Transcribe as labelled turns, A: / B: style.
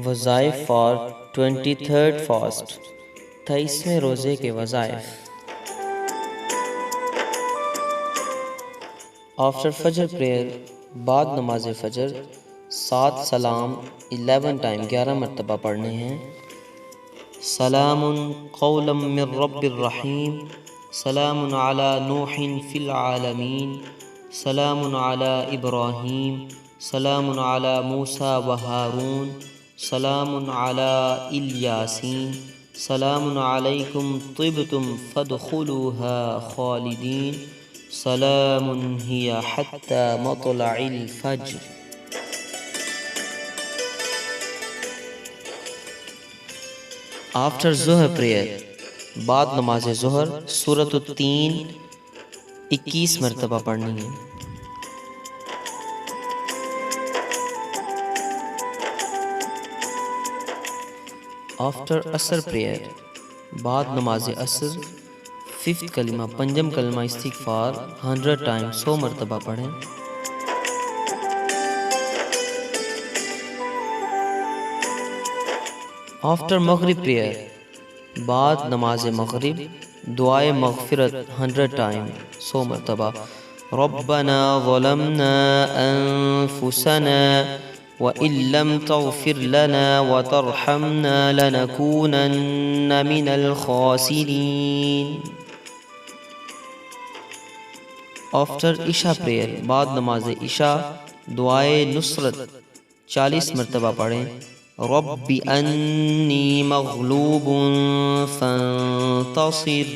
A: وظائف for 23rd fast, 23ویں روزے کے وظائف۔ آفٹر فجر پریئر، بعد نماز فجر 7 سلام 11 ٹائم 11 مرتبہ پڑھنے ہیں۔ سلام قولا من رب الرحیم، سلام علی نوح فی العالمین، سلام علی ابراہیم، سلام علی موسیٰ و ہارون، سلام علی الیاسین، سلام علیکم طبتم فادخلوها خالدین، سلام ہی حتی مطلع الفجر۔ آفٹر ظہر پریئر، بعد نماز ظہر سورۃ التین 21 مرتبہ پڑھنی ہے۔ آفٹر عصر پریئر، بعد نماز عصر 5th کلمہ پنجم کلمہ استغفار 100 ٹائم 100 مرتبہ پڑھیں۔ آفٹر مغرب پریئر، بعد نماز مغرب دعائے مغفرت 100 ٹائم 100 مرتبہ۔ ربنا ظلمنا انفسنا وَإِن لَّمْ تَغْفِرْ لَنَا وَتَرْحَمْنَا لَنَكُونَنَّ مِنَ الْخَاسِرِينَ۔ آفٹر عشاء پریئر، بعد نماز عشاء دعائے نصرت 40 مرتبہ پڑھیں۔ رب انی مغلوب فانتصر۔